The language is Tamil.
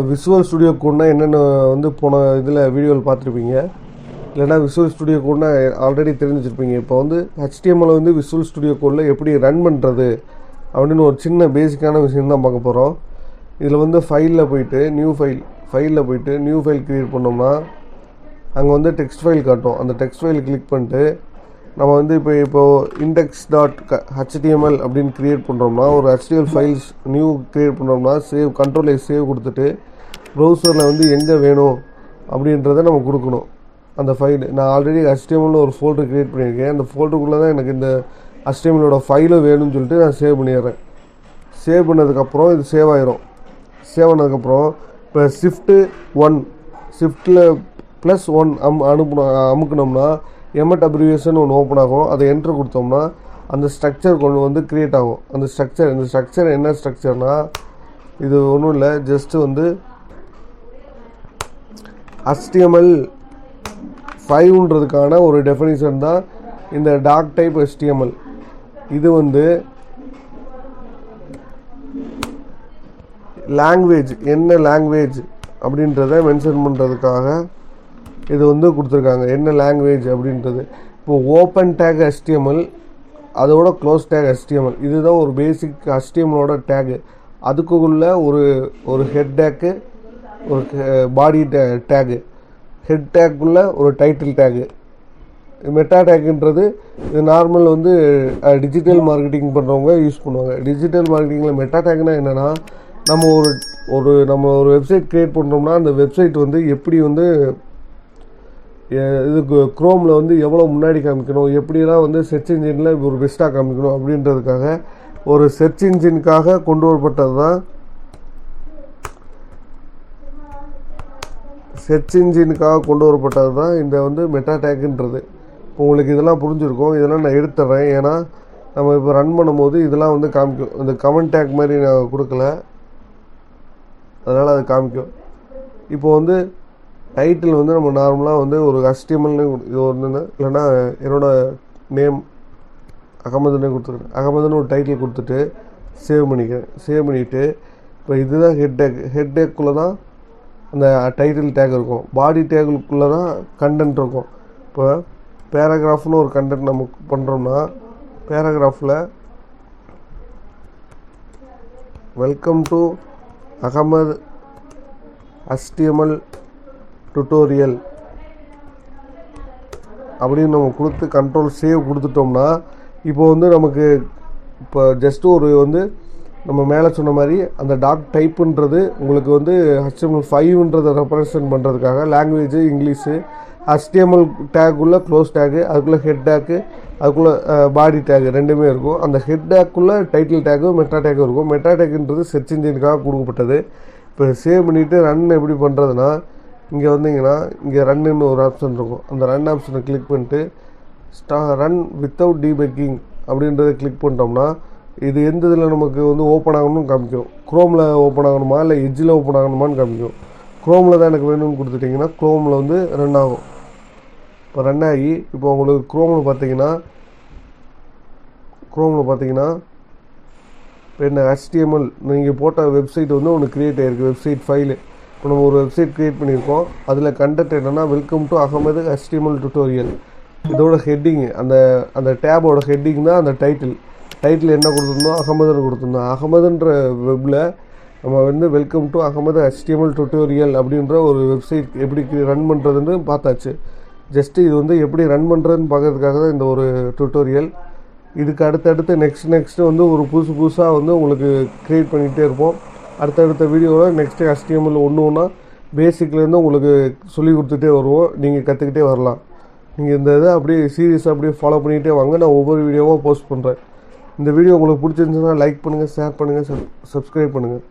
விசுவல் ஸ்டுடியோ கோட்னா என்னென்ன வந்து போன இதில் வீடியோவில் பார்த்துருப்பீங்க. இல்லைனா விசுவல் ஸ்டுடியோ கோட்னா ஆல்ரெடி தெரிஞ்சு வச்சுருப்பீங்க. இப்போ வந்து HTML வந்து விசுவல் ஸ்டுடியோ கோடில் எப்படி ரன் பண்ணுறது அப்படின்னு ஒரு சின்ன பேசிக்கான விஷயம் தான் பார்க்க போகிறோம். இதில் வந்து ஃபைலில் போயிட்டு நியூ ஃபைல் க்ரியேட் பண்ணோம்னா அங்கே வந்து டெக்ஸ்ட் ஃபைல் காட்டும். அந்த டெக்ஸ்ட் ஃபைல் கிளிக் பண்ணிட்டு நம்ம வந்து இப்போது index.html அப்படின்னு க்ரியேட் பண்ணுறோம்னா ஒரு HTML ஃபைல்ஸ் நியூ க்ரியேட் பண்ணுறோம்னா சேவ் கொடுத்துட்டு ப்ரௌசரில் வந்து எங்கே வேணும் அப்படின்றத நம்ம கொடுக்கணும். அந்த ஃபைல் நான் ஆல்ரெடி HTML ஒரு ஃபோல்டர் க்ரியேட் பண்ணியிருக்கேன். அந்த ஃபோல்டருக்குள்ளே தான் எனக்கு இந்த HTMLோட ஃபைலும் வேணும்னு சொல்லிட்டு நான் சேவ் பண்ணிடுறேன். சேவ் பண்ணதுக்கப்புறம் இது சேவ் ஆயிரும். சேவ் ஆனதுக்கப்புறம் இப்போ ஷிஃப்ட்டில் +1 அமுக்கணும்னா எம்எட் அப்ரிவியேஷன் ஒன்று ஓப்பன் ஆகும். அதை என்ட்ரு கொடுத்தோம்னா அந்த ஸ்ட்ரக்சர் கொண்டு வந்து க்ரியேட் ஆகும். இந்த ஸ்ட்ரக்சர் என்ன ஸ்ட்ரக்சர்னால் இது ஒன்றும் இல்லை, ஜஸ்ட்டு வந்து HTML5ன்றதுக்கான ஒரு டெஃபினிஷன் தான் இந்த டாக் டைப் HTML. இது வந்து என்ன லாங்குவேஜ் அப்படின்றத மென்ஷன் பண்ணுறதுக்காக இது வந்து கொடுத்துருக்காங்க. என்ன லாங்குவேஜ் அப்படின்றது. இப்போ ஓப்பன் டேக் HTML அதோட க்ளோஸ் டேக் HTML இதுதான் ஒரு பேசிக் HTMLோட டேகு. அதுக்குள்ளே ஒரு ஹெட் டேக்கு, ஒரு பாடி டேகு, ஹெட் டேக்குள்ளே ஒரு டைட்டில் டேகு. மெட்டா டேக்குன்றது இது நார்மல் வந்து டிஜிட்டல் மார்க்கெட்டிங் பண்ணுறவங்க யூஸ் பண்ணுவாங்க. டிஜிட்டல் மார்க்கெட்டிங்கில் மெட்டா டேக்னால் என்னென்னா நம்ம ஒரு வெப்சைட் க்ரியேட் பண்ணுறோம்னா அந்த வெப்சைட் வந்து எப்படி வந்து இதுக்கு க்ரோமில் வந்து எவ்வளோ முன்னாடி காமிக்கணும், எப்படிலாம் வந்து சர்ச் இன்ஜினில் ஒரு பெஸ்ட்டாக காமிக்கணும் அப்படின்றதுக்காக ஒரு சர்ச் இன்ஜினுக்காக கொண்டு வரப்பட்டது தான் இந்த வந்து மெட்டா டேக்குன்றது. இப்போ உங்களுக்கு இதெல்லாம் புரிஞ்சுருக்கும். இதெல்லாம் நான் எடுத்துட்றேன். ஏன்னா நம்ம இப்போ ரன் பண்ணும்போது இதெல்லாம் வந்து காமிக்கும். இந்த கமெண்ட் டேக் மாதிரி நான் கொடுக்கல, அதனால் அது காமிக்கும். இப்போ வந்து டைட்டில் வந்து நம்ம நார்மலாக வந்து ஒரு HTMLனு இது ஒன்று இல்லைன்னா என்னோடய நேம் அகமதுன்னு கொடுத்துருக்கேன். அகமதுன்னு ஒரு டைட்டில் கொடுத்துட்டு சேவ் பண்ணிவிட்டு இப்போ இதுதான் ஹெட் டேக்குள்ளே தான் அந்த டைட்டில் டேக் இருக்கும். பாடி டேக்குள்ளே தான் கண்டென்ட் இருக்கும். இப்போ பேராகிராஃப்னு ஒரு கண்டென்ட் நம்ம பண்ணுறோம்னா பேராகிராஃபில் welcome to Ahmed HTML tutorial அப்படின்னு நம்ம கொடுத்து கண்ட்ரோல் சேவ் கொடுத்துட்டோம்னா இப்போ வந்து நமக்கு இப்போ ஜஸ்ட்டு ஒரு வந்து நம்ம மேலே சொன்ன மாதிரி அந்த டாக் டைப்புன்றது உங்களுக்கு வந்து HTML5ன்றதை ரெப்ரசன்ட் பண்ணுறதுக்காக லாங்குவேஜ் இங்கிலீஷு, HTML டேக்குள்ளே க்ளோஸ் டேக்கு, அதுக்குள்ளே ஹெட் டேக்கு, அதுக்குள்ளே பாடி டேக்கு ரெண்டுமே இருக்கும். அந்த ஹெட் டேக்குள்ளே டைட்டில் டேக்கு மெட்டா டேக்கு இருக்கும். மெட்டா டேக்குன்றது சர்ச் இன்ஜினுக்காக கொடுக்கப்பட்டது. இப்போ சேவ் பண்ணிவிட்டு ரன் எப்படி பண்ணுறதுனா இங்கே வந்தீங்கன்னா இங்கே ரன்னுன்னு ஒரு ஆப்ஷன் இருக்கும். அந்த ரன் ஆப்ஷனை கிளிக் பண்ணிட்டு ரன் வித்தவுட் டீபக்கிங் அப்படின்றத கிளிக் பண்ணிட்டோம்னா இது எந்த இதில் நமக்கு வந்து ஓப்பன் ஆகணும்னு காமிக்கும். க்ரோமில் ஓப்பன் ஆகணுமா இல்லை எட்ஜில் ஓப்பன் ஆகணுமான்னு காமிக்கும். க்ரோமில் தான் எனக்கு வேணும்னு கொடுத்துட்டிங்கன்னா க்ரோமில் வந்து ரன் ஆகும். இப்போ ரன் ஆகி இப்போ உங்களுக்கு க்ரோமில் பார்த்தீங்கன்னா இப்போ என்ன HTML நீங்கள் போட்ட வெப்சைட் வந்து ஒன்று க்ரியேட் ஆகிருக்கு. வெப்சைட் ஃபைலு இப்போ நம்ம ஒரு வெப்சைட் க்ரியேட் பண்ணியிருக்கோம். அதில் கண்டென்ட் என்னென்னா welcome to Ahmed HTML tutorial. இதோட ஹெட்டிங்கு அந்த டேபோட ஹெட்டிங் தான் அந்த டைட்டில் என்ன கொடுத்துருந்தோம், அகமதுன்னு கொடுத்துருந்தோம். அகமதுன்ற வெப்பில் நம்ம வந்து welcome to Ahmed HTML tutorial அப்படின்ற ஒரு வெப்சைட் எப்படி ரன் பண்ணுறதுன்னு பார்த்தாச்சு. ஜஸ்ட்டு இது வந்து எப்படி ரன் பண்ணுறதுன்னு பார்க்கறதுக்காக தான் இந்த ஒரு டுட்டோரியல். இதுக்கு அடுத்தடுத்து நெக்ஸ்ட்டு வந்து ஒரு புதுசாக வந்து உங்களுக்கு க்ரியேட் பண்ணிகிட்டே இருப்போம். அடுத்தடுத்த வீடியோவில் நெக்ஸ்ட்டு HTML ஒன்றா பேசிக்லேருந்து உங்களுக்கு சொல்லி கொடுத்துட்டே வருவோம். நீங்கள் கற்றுக்கிட்டே வரலாம். நீங்கள் இந்த இதை அப்படியே சீரியஸாக அப்படியே ஃபாலோ பண்ணிகிட்டே வாங்க. நான் ஒவ்வொரு வீடியோவாக போஸ்ட் பண்ணுறேன். இந்த வீடியோ உங்களுக்கு பிடிச்சிருந்துச்சுன்னா லைக் பண்ணுங்கள், ஷேர் பண்ணுங்கள், சப்ஸ்கிரைப் பண்ணுங்கள்.